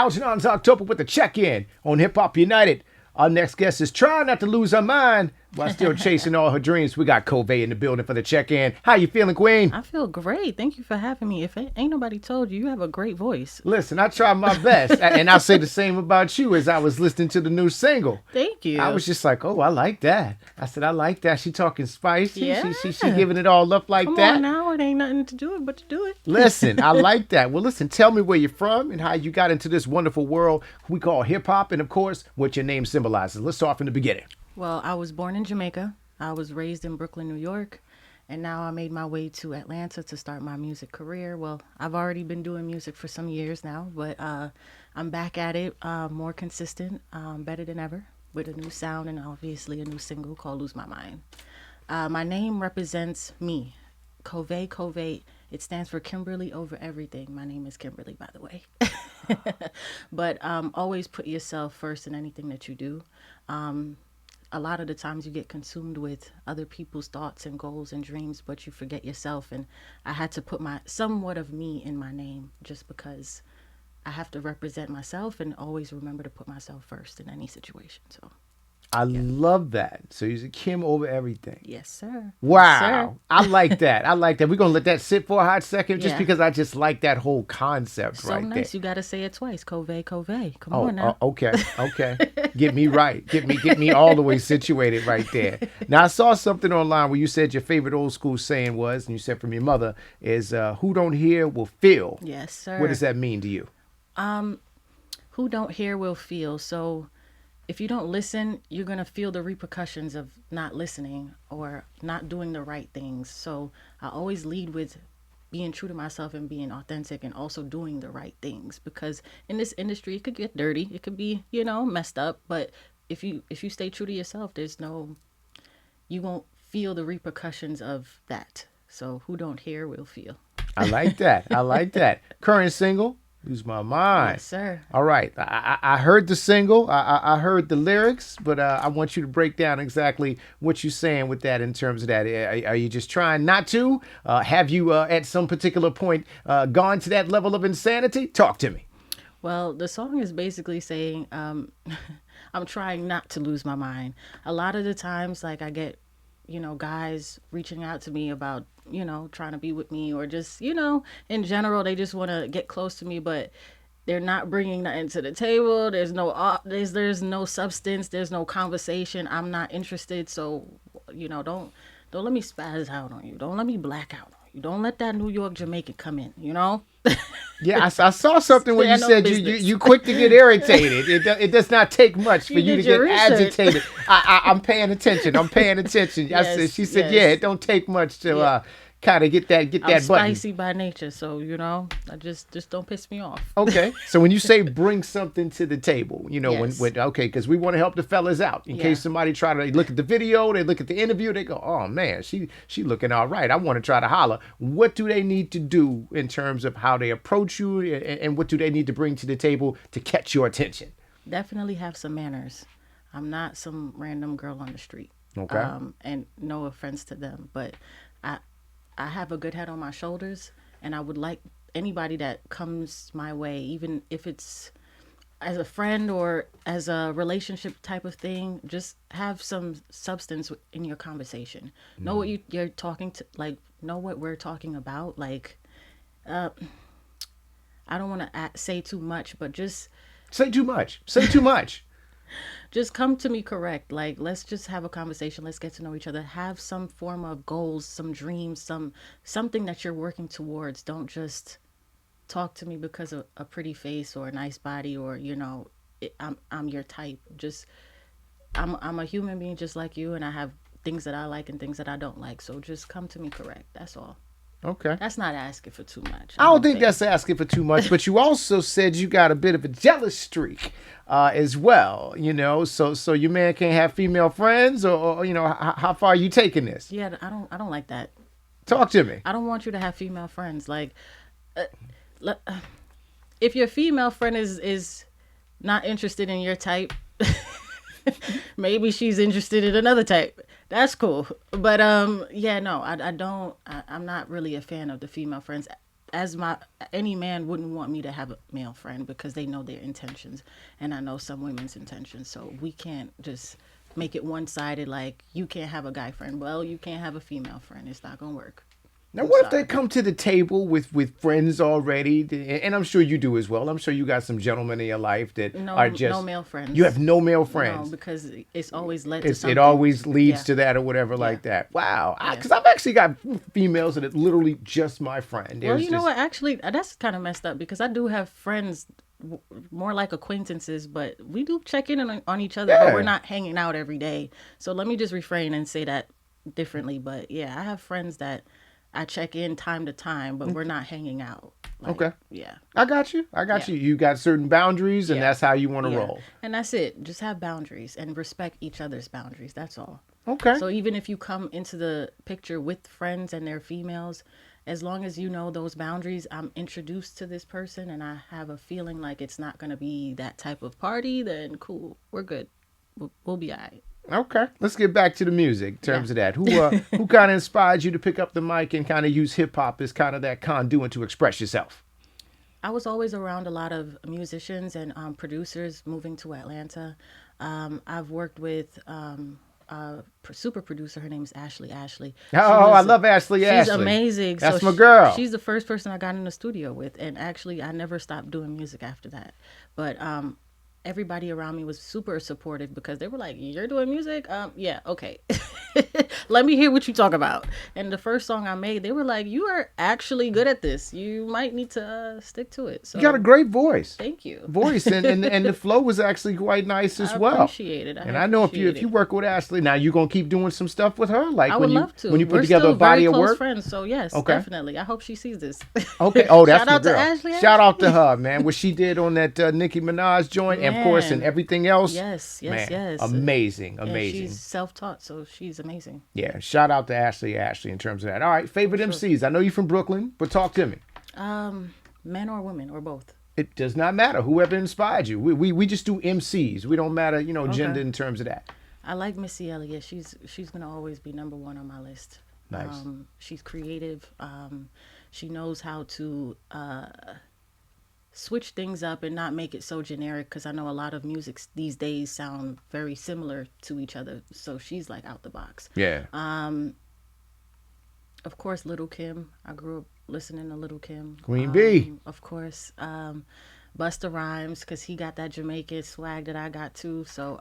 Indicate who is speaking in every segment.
Speaker 1: Algernon's October with the check-in on Hip Hop United. Our next guest is trying not to lose her mind while still chasing all her dreams. We got Kove in the building for the check-in. How you feeling, Queen?
Speaker 2: I feel great. Thank you for having me. If ain't nobody told you, you have a great voice.
Speaker 1: Listen, I try my best. And I'll say the same about you as I was listening to the new single.
Speaker 2: Thank you.
Speaker 1: I was just like, oh, I like that. I said, I like that. She talking spicy.
Speaker 2: Yeah.
Speaker 1: She giving it all up like
Speaker 2: Come
Speaker 1: that.
Speaker 2: on now. It ain't nothing to do it but to do it.
Speaker 1: Listen, I like that. Well, listen, tell me where you're from and how you got into this wonderful world we call hip-hop, and, of course, what your name symbolizes. Let's start from the beginning.
Speaker 2: Well, I was born in Jamaica. I was raised in Brooklyn, New York. And now I made my way to Atlanta to start my music career. Well, I've already been doing music for some years now, but I'm back at it, more consistent, better than ever, with a new sound and obviously a new single called Lose My Mind. My name represents me, Kove. Kove, it stands for Kimberly over everything. My name is Kimberly, by the way. But always put yourself first in anything that you do. A lot of the times you get consumed with other people's thoughts and goals and dreams, but you forget yourself. And I had to put somewhat of me in my name just because I have to represent myself and always remember to put myself first in any situation. So
Speaker 1: I love that. So you're Kim over everything.
Speaker 2: yes, sir.
Speaker 1: Wow.
Speaker 2: Yes, sir.
Speaker 1: I like that. I like that. We're going to let that sit for a hot second just
Speaker 2: Yeah.
Speaker 1: because I just like that whole concept
Speaker 2: So
Speaker 1: right
Speaker 2: nice.
Speaker 1: there.
Speaker 2: You got to say it twice. Kove, Kove. Come on now.
Speaker 1: Okay. Get me right. Get me all the way situated right there. Now, I saw something online where you said your favorite old school saying was, and you said from your mother, is who don't hear will feel.
Speaker 2: Yes, sir.
Speaker 1: What does that mean to you?
Speaker 2: Who don't hear will feel. So if you don't listen, you're going to feel the repercussions of not listening or not doing the right things. So I always lead with being true to myself and being authentic and also doing the right things, because in this industry it could get dirty, it could be, messed up, but if you stay true to yourself, you won't feel the repercussions of that. So who don't hear will feel.
Speaker 1: I like that. Current single, Lose My Mind.
Speaker 2: Yes, sir.
Speaker 1: All right. I heard the single. I heard the lyrics, but I want you to break down exactly what you're saying with that in terms of that. Are you just trying not to? Have you at some particular point gone to that level of insanity? Talk to me.
Speaker 2: Well, the song is basically saying I'm trying not to lose my mind. A lot of the times, like, I get, guys reaching out to me about, trying to be with me, or just, in general, they just want to get close to me, but they're not bringing nothing to the table. There's no substance. There's no conversation. I'm not interested. So, don't let me spaz out on you. Don't let me black out on you. Don't let that New York Jamaican come in,
Speaker 1: Yeah, I saw something where you said you quick to get irritated. It does not take much for you to get agitated. I'm paying attention.
Speaker 2: Yes,
Speaker 1: She said,
Speaker 2: yes.
Speaker 1: yeah, it don't take much to kind of get that
Speaker 2: I'm
Speaker 1: button.
Speaker 2: spicy by nature, so I just don't piss me off.
Speaker 1: Okay, so when you say bring something to the table,
Speaker 2: Yes.
Speaker 1: because we want to help the fellas out in
Speaker 2: Yeah.
Speaker 1: case somebody try to look at the video, they look at the interview, they go, oh man, she looking all right. I want to try to holler. What do they need to do in terms of how they approach you, and what do they need to bring to the table to catch your attention?
Speaker 2: Definitely have some manners. I'm not some random girl on the street.
Speaker 1: Okay.
Speaker 2: And no offense to them, but I have a good head on my shoulders, and I would like anybody that comes my way, even if it's as a friend or as a relationship type of thing, just have some substance in your conversation. Know what you're talking to, like, know what we're talking about. Like, I don't want to say too much, but just
Speaker 1: Say too much.
Speaker 2: just come to me correct. Like, let's just have a conversation. Let's get to know each other. Have some form of goals, some dreams, something that you're working towards. Don't just talk to me because of a pretty face or a nice body, or I'm your type. Just I'm a human being just like you, and I have things that I like and things that I don't like. So just come to me correct. That's all.
Speaker 1: Okay.
Speaker 2: That's not asking for too much.
Speaker 1: I don't think that's asking for too much, but you also said you got a bit of a jealous streak as well, so your man can't have female friends, or how far are you taking this?
Speaker 2: Yeah, I don't like that.
Speaker 1: Talk to me.
Speaker 2: I don't want you to have female friends. Like, if your female friend is not interested in your type, maybe she's interested in another type. That's cool. But no, I don't. I'm not really a fan of the female friends. as my any man wouldn't want me to have a male friend because they know their intentions, and I know some women's intentions. So we can't just make it one sided. Like you can't have a guy friend. Well, you can't have a female friend. It's not gonna work.
Speaker 1: Now,
Speaker 2: I'm
Speaker 1: what if they
Speaker 2: sorry.
Speaker 1: come to the table with friends already? And I'm sure you do as well. I'm sure you got some gentlemen in your life that are
Speaker 2: No
Speaker 1: just,
Speaker 2: male
Speaker 1: you have
Speaker 2: friends.
Speaker 1: no male
Speaker 2: No,
Speaker 1: friends.
Speaker 2: because it's always led to
Speaker 1: It
Speaker 2: something.
Speaker 1: always leads
Speaker 2: Yeah,
Speaker 1: to that or whatever
Speaker 2: yeah,
Speaker 1: like that. Wow.
Speaker 2: yeah.
Speaker 1: Because I've actually got females that are literally just my friend.
Speaker 2: Well,
Speaker 1: There's
Speaker 2: you know
Speaker 1: just,
Speaker 2: what? Actually, that's kind of messed up because I do have friends more like acquaintances, but we do check in on each other, but we're
Speaker 1: yeah.
Speaker 2: not hanging out every day. So let me just refrain and say that differently. But yeah, I have friends that I check in time to time, but we're not hanging out. Like,
Speaker 1: Okay.
Speaker 2: yeah,
Speaker 1: I got you. I got
Speaker 2: yeah,
Speaker 1: you. You got certain boundaries, and
Speaker 2: yeah,
Speaker 1: that's how you want to
Speaker 2: yeah.
Speaker 1: roll.
Speaker 2: And that's it. Just have boundaries and respect each other's boundaries. That's all.
Speaker 1: Okay.
Speaker 2: So even if you come into the picture with friends and they're females, as long as you know those boundaries, I'm introduced to this person and I have a feeling like it's not going to be that type of party, then cool, we're good. We'll be all right.
Speaker 1: Okay. Let's get back to the music in
Speaker 2: Yeah.
Speaker 1: terms of that. Who kind of inspired you to pick up the mic and kind of use hip hop as kind of that conduit to express yourself?
Speaker 2: I was always around a lot of musicians and producers moving to Atlanta. I've worked with a super producer. Her name is Ashley. Ashley. She
Speaker 1: Oh, I
Speaker 2: was,
Speaker 1: love Ashley
Speaker 2: she's
Speaker 1: Ashley.
Speaker 2: amazing. So
Speaker 1: That's my girl.
Speaker 2: she's the first person I got in the studio with, and actually, I never stopped doing music after that. But everybody around me was super supportive because they were like, "You're doing music? Yeah, okay. Let me hear what you talk about." And the first song I made, they were like, "You are actually good at this. You might need to stick to it."
Speaker 1: You got a
Speaker 2: So
Speaker 1: great voice.
Speaker 2: thank you.
Speaker 1: Voice and the flow was actually quite nice
Speaker 2: I
Speaker 1: as well.
Speaker 2: appreciate it. I
Speaker 1: And I know if you
Speaker 2: appreciate
Speaker 1: if you
Speaker 2: it.
Speaker 1: work with Ashley now, you're gonna keep doing some stuff with her, like
Speaker 2: I would love
Speaker 1: when
Speaker 2: to.
Speaker 1: you put
Speaker 2: We're
Speaker 1: together a
Speaker 2: still very
Speaker 1: body of
Speaker 2: close
Speaker 1: work.
Speaker 2: friends, so yes,
Speaker 1: Okay.
Speaker 2: definitely. I hope she sees this.
Speaker 1: Okay. Oh, that's
Speaker 2: Shout
Speaker 1: my
Speaker 2: out to
Speaker 1: girl.
Speaker 2: Ashley.
Speaker 1: Shout out to
Speaker 2: Ashley.
Speaker 1: her, man. What she did on that Nicki Minaj joint, and of course, and
Speaker 2: Man,
Speaker 1: everything else,
Speaker 2: yes, yes,
Speaker 1: man,
Speaker 2: yes.
Speaker 1: amazing,
Speaker 2: And she's
Speaker 1: amazing.
Speaker 2: self-taught, so she's amazing.
Speaker 1: Yeah. Shout out to Ashley in terms of that. All right,
Speaker 2: For
Speaker 1: favorite
Speaker 2: sure.
Speaker 1: MCs. I know you're from Brooklyn, but talk to me.
Speaker 2: Men or women or both.
Speaker 1: It does not matter. Whoever inspired you. We just do MCs. We don't matter,
Speaker 2: Okay.
Speaker 1: gender in terms of that.
Speaker 2: I like Missy Elliott. She's gonna always be number one on my list.
Speaker 1: Nice.
Speaker 2: She's creative. She knows how to switch things up and not make it so generic because I know a lot of music these days sound very similar to each other. So she's like out the box.
Speaker 1: Yeah.
Speaker 2: Of course, Little Kim. I grew up listening to Little Kim.
Speaker 1: Queen Bee.
Speaker 2: Of course, Busta Rhymes because he got that Jamaican swag that I got too. So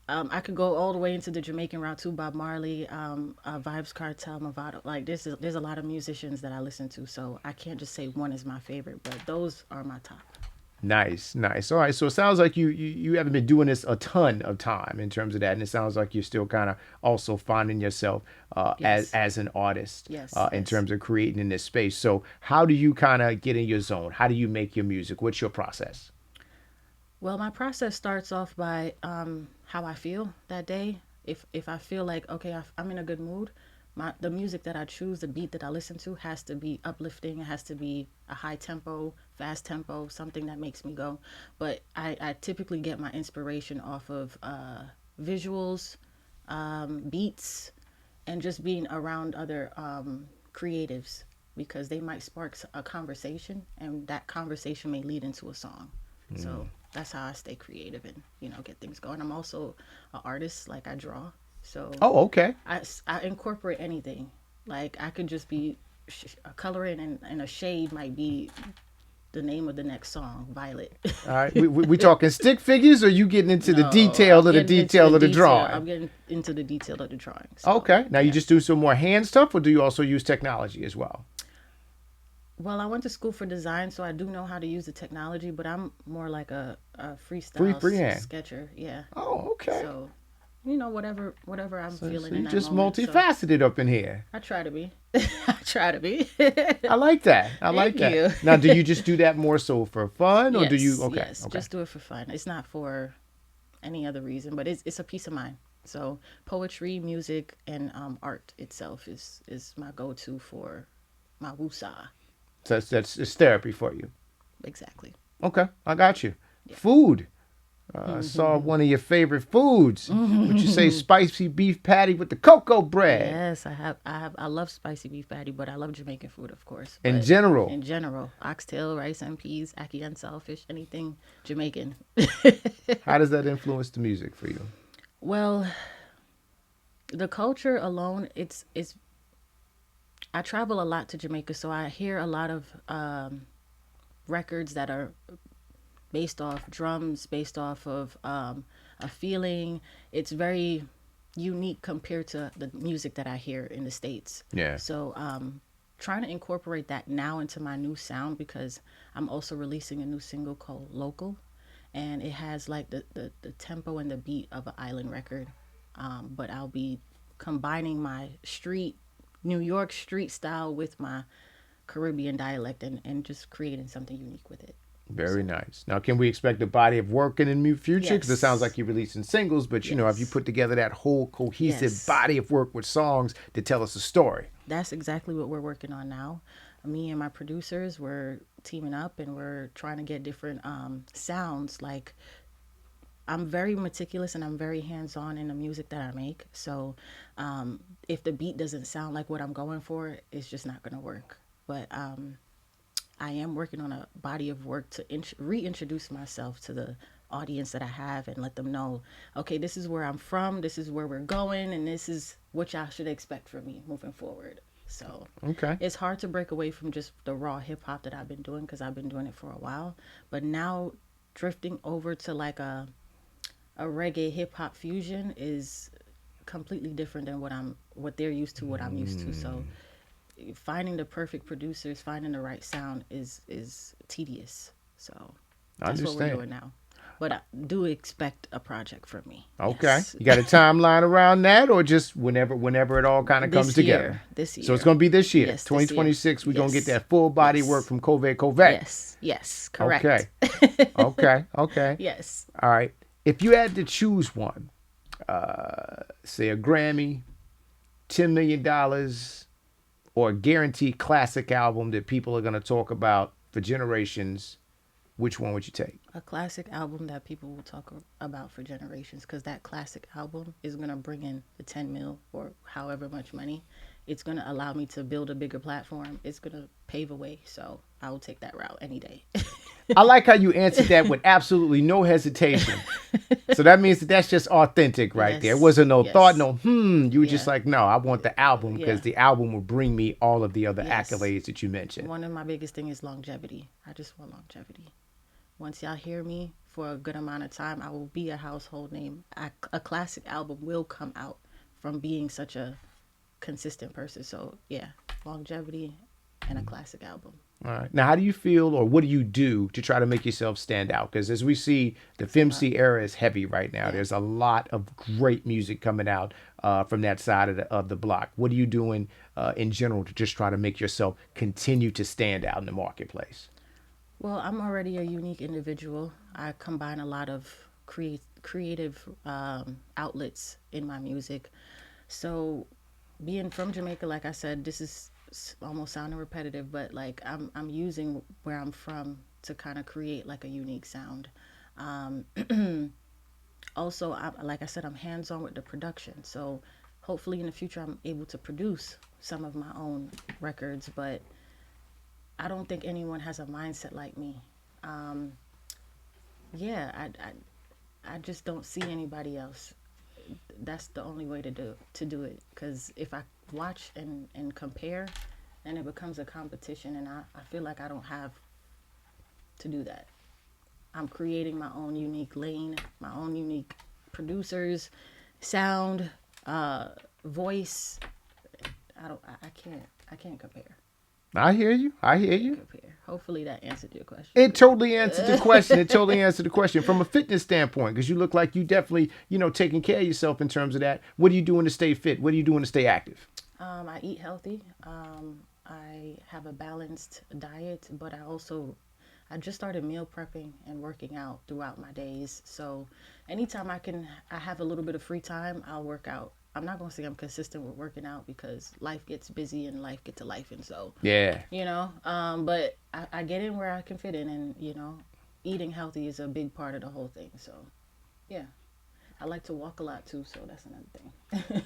Speaker 2: I could go all the way into the Jamaican route too. Bob Marley, Vibes Cartel, Movado. Like there's a lot of musicians that I listen to. So I can't just say one is my favorite, but those are my top.
Speaker 1: Nice, nice. All right, so it sounds like you haven't been doing this a ton of time in terms of that, and it sounds like you're still kind of also finding yourself
Speaker 2: Yes,
Speaker 1: as an artist
Speaker 2: yes,
Speaker 1: in
Speaker 2: yes.
Speaker 1: terms of creating in this space. So how do you kind of get in your zone? How do you make your music? What's your process?
Speaker 2: Well, my process starts off by how I feel that day. If I feel like okay, I'm in a good mood, the music that I choose, the beat that I listen to, has to be uplifting. It has to be a high tempo, fast tempo, something that makes me go. But I typically get my inspiration off of visuals, beats, and just being around other creatives because they might spark a conversation, and that conversation may lead into a song. So that's how I stay creative and get things going. I'm also an artist, like I draw, so
Speaker 1: Oh, okay.
Speaker 2: I incorporate anything. Like I could just be coloring, and a shade might be the name of the next song, Violet.
Speaker 1: All right, we talking stick figures, or you getting into the
Speaker 2: No, I'm getting into
Speaker 1: detail
Speaker 2: the
Speaker 1: of the
Speaker 2: detail.
Speaker 1: drawing?
Speaker 2: I'm getting into the detail of the drawing. So
Speaker 1: Okay, now you
Speaker 2: yeah.
Speaker 1: just do some more hand stuff, or do you also use technology as well?
Speaker 2: Well, I went to school for design, so I do know how to use the technology, but I'm more like a freestyle
Speaker 1: Freehand.
Speaker 2: sketcher. Yeah.
Speaker 1: Oh, okay.
Speaker 2: So, whatever I'm
Speaker 1: So
Speaker 2: feeling in
Speaker 1: you're
Speaker 2: that
Speaker 1: just
Speaker 2: moment. So
Speaker 1: multifaceted up in here.
Speaker 2: I try to be. I try to be.
Speaker 1: I like that. I like
Speaker 2: Thank
Speaker 1: that.
Speaker 2: you.
Speaker 1: Now, do you just do that more so for fun, or do you?
Speaker 2: Yes,
Speaker 1: Okay,
Speaker 2: yes.
Speaker 1: okay.
Speaker 2: Just do it for fun. It's not for any other reason, but it's a peace of mind. So poetry, music, and art itself is my go-to for my woosah.
Speaker 1: So that's it's therapy for you.
Speaker 2: Exactly.
Speaker 1: Okay, I got you.
Speaker 2: Yeah.
Speaker 1: Food. I saw one of your favorite foods. Would you say spicy beef patty with the cocoa bread?
Speaker 2: Yes, I love spicy beef patty, but I love Jamaican food, of course.
Speaker 1: In
Speaker 2: But
Speaker 1: general,
Speaker 2: in general, oxtail, rice and peas, ackee and saltfish, anything Jamaican.
Speaker 1: how does that influence the music for you?
Speaker 2: Well, the culture alone, it's. I travel a lot to Jamaica, so I hear a lot of records that are based off drums, based off of a feeling. It's very unique compared to the music that I hear in the States.
Speaker 1: Yeah.
Speaker 2: So, trying to incorporate that now into my new sound because I'm also releasing a new single called Local. And it has like the tempo and the beat of an island record. But I'll be combining my New York street style with my Caribbean dialect and just creating something unique with it.
Speaker 1: Very
Speaker 2: So,
Speaker 1: nice. Now, can we expect a body of work in the near future? Because it sounds like
Speaker 2: yes.
Speaker 1: you're releasing singles, but have you
Speaker 2: Yes.
Speaker 1: put together that whole cohesive
Speaker 2: Yes.
Speaker 1: body of work with songs to tell us a story?
Speaker 2: That's exactly what we're working on now. Me and my producers, we're teaming up and we're trying to get different sounds. Like, I'm very meticulous and I'm very hands on in the music that I make. So, if the beat doesn't sound like what I'm going for, it's just not going to work. But I am working on a body of work to reintroduce myself to the audience that I have and let them know, okay, this is where I'm from, this is where we're going, and this is what y'all should expect from me moving forward. So
Speaker 1: Okay.
Speaker 2: it's hard to break away from just the raw hip hop that I've been doing because I've been doing it for a while. But now drifting over to like a reggae hip hop fusion is completely different than what they're used to, what I'm used to. So finding the perfect producers, finding the right sound is tedious. So
Speaker 1: I
Speaker 2: that's what we're
Speaker 1: understand.
Speaker 2: doing now. But I do expect a project from me.
Speaker 1: Okay.
Speaker 2: Yes.
Speaker 1: You got a timeline around that or just whenever it all kind of comes
Speaker 2: This
Speaker 1: together?
Speaker 2: year. This
Speaker 1: So it's
Speaker 2: year.
Speaker 1: going to be this year,
Speaker 2: Yes, this year.
Speaker 1: 2026. We're going to get
Speaker 2: Yes.
Speaker 1: that full body work
Speaker 2: Yes.
Speaker 1: from Kove.
Speaker 2: Yes. Yes.
Speaker 1: Okay.
Speaker 2: Correct.
Speaker 1: Okay. Okay.
Speaker 2: Yes.
Speaker 1: All right. If you had to choose one, say a Grammy, $10 million, or a guaranteed classic album that people are going to talk about for generations, which one would you take?
Speaker 2: A classic album that people will talk about for generations because that classic album is going to bring in the 10 mil or however much money. It's going to allow me to build a bigger platform. It's going to pave a way. So I will take that route any day.
Speaker 1: I like how you answered that with absolutely no hesitation. So that means that that's just authentic right there. It
Speaker 2: Yes.
Speaker 1: wasn't no thought,
Speaker 2: Yes.
Speaker 1: no, You were just
Speaker 2: Yeah.
Speaker 1: like, no, I want the album because
Speaker 2: Yeah.
Speaker 1: the album will bring me all of the other
Speaker 2: Yes.
Speaker 1: accolades that you mentioned.
Speaker 2: One of my biggest thing is longevity. I just want longevity. Once y'all hear me for a good amount of time, I will be a household name. A classic album will come out from being such a consistent person. So yeah, longevity and a classic album.
Speaker 1: All right. Now, how do you feel or what do you do to try to make yourself stand out? Because as we see, the
Speaker 2: It's a lot.
Speaker 1: FMC era is heavy right now.
Speaker 2: Yeah.
Speaker 1: There's a lot of great music coming out from that side of the block. What are you doing in general to just try to make yourself continue to stand out in the marketplace?
Speaker 2: Well, I'm already a unique individual. I combine a lot of creative outlets in my music. So, being from Jamaica, like I said, this is almost sounding repetitive, but like I'm using where I'm from to kind of create like a unique sound. Um, Also, like I said, I'm hands on with the production. So, hopefully, in the future, I'm able to produce some of my own records. But I don't think anyone has a mindset like me. Um, yeah, I just don't see anybody else. That's the only way to do it. Because if I watch and compare, then it becomes a competition, and I feel like I don't have to do that. I'm creating my own unique lane, my own unique producers, sound, uh, voice. I can't compare.
Speaker 1: I hear you. I hear
Speaker 2: Can't
Speaker 1: you.
Speaker 2: compare. Hopefully that answered your question.
Speaker 1: It totally answered the question. It totally answered the question from a fitness standpoint because you look like you definitely, taking care of yourself in terms of that. What are you doing to stay fit? What are you doing to stay active?
Speaker 2: I eat healthy. I have a balanced diet, but I just started meal prepping and working out throughout my days. So anytime I have a little bit of free time, I'll work out. I'm not gonna say I'm consistent with working out because life gets busy and life gets to life, and so
Speaker 1: Yeah.
Speaker 2: but I get in where I can fit in, and eating healthy is a big part of the whole thing. So yeah, I like to walk a lot too. So that's another thing.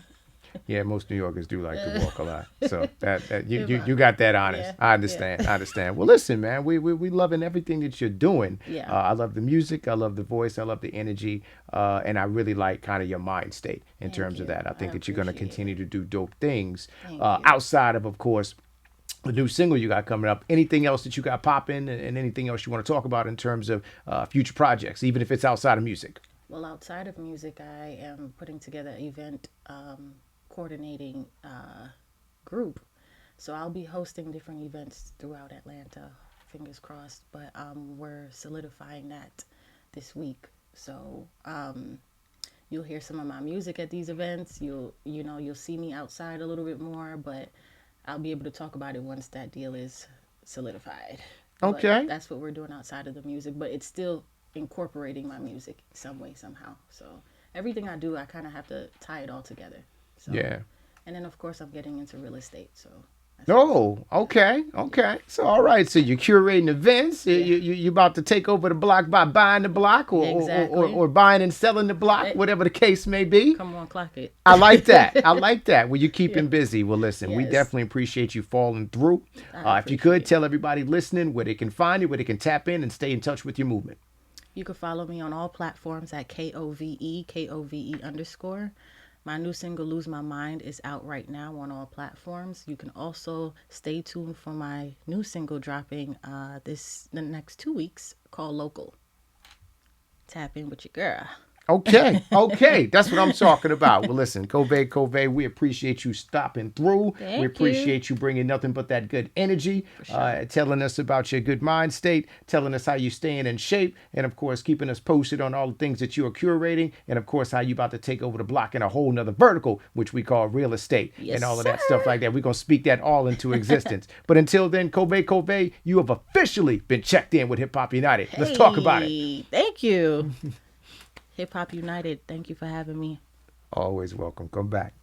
Speaker 1: Yeah, most New Yorkers do like to walk a lot. So that you,
Speaker 2: If
Speaker 1: you you got that honest.
Speaker 2: yeah,
Speaker 1: I
Speaker 2: yeah,
Speaker 1: understand. I understand. Well, listen, man, we loving everything that you're doing.
Speaker 2: yeah.
Speaker 1: I love the music. I love the voice. I love the energy. And I really like kind of your mind state in
Speaker 2: Thank
Speaker 1: terms of
Speaker 2: you.
Speaker 1: that. I
Speaker 2: I
Speaker 1: think that you're going to
Speaker 2: appreciate
Speaker 1: continue
Speaker 2: it.
Speaker 1: to do dope things
Speaker 2: Thank you.
Speaker 1: outside of course, the new single you got coming up. Anything else that you got popping, and anything else you want to talk about in terms of future projects, even if it's outside of music?
Speaker 2: Well, outside of music, I am putting together an event coordinating group. So I'll be hosting different events throughout Atlanta. Fingers crossed, but we're solidifying that this week. So you'll hear some of my music at these events. You'll see me outside a little bit more, but I'll be able to talk about it once that deal is solidified. But
Speaker 1: Okay.
Speaker 2: that's what we're doing outside of the music, but it's still incorporating my music some way somehow. So everything I do, I kind of have to tie it all together. So,
Speaker 1: Yeah.
Speaker 2: and then of course I'm getting into real estate. So that's also
Speaker 1: Oh, okay, okay. So, all right. So you're curating events. You
Speaker 2: yeah,
Speaker 1: you about to take over the block by buying the block,
Speaker 2: exactly.
Speaker 1: or buying and selling the block,
Speaker 2: Eh,
Speaker 1: whatever the case may be.
Speaker 2: come on, clock it.
Speaker 1: I like that. I like that. Well, you keep
Speaker 2: Yeah.
Speaker 1: him busy. Well, listen, we
Speaker 2: Yes,
Speaker 1: definitely appreciate you falling through.
Speaker 2: I
Speaker 1: If you could
Speaker 2: appreciate it.
Speaker 1: tell everybody listening where they can find you, where they can tap in and stay in touch with your movement.
Speaker 2: You can follow me on all platforms at KOVE_. My new single, Lose My Mind, is out right now on all platforms. You can also stay tuned for my new single dropping the next 2 weeks called Local. Tap in with your girl.
Speaker 1: Okay, okay, that's what I'm talking about. Well, listen, Kove, we appreciate you stopping through. We
Speaker 2: Thank you.
Speaker 1: appreciate you bringing nothing but that good energy,
Speaker 2: For sure.
Speaker 1: telling us about your good mind state, telling us how you staying in shape, and of course, keeping us posted on all the things that you are curating, and of course, how you about to take over the block in a whole nother vertical, which we call real estate,
Speaker 2: Yes,
Speaker 1: and all of
Speaker 2: sir.
Speaker 1: that stuff like that. We're gonna speak that all into existence. But until then, Kove, you have officially been checked in with Hip Hop United. Let's talk about it.
Speaker 2: Hey, thank you. Hip Hop United, thank you for having me.
Speaker 1: Always welcome. Come back.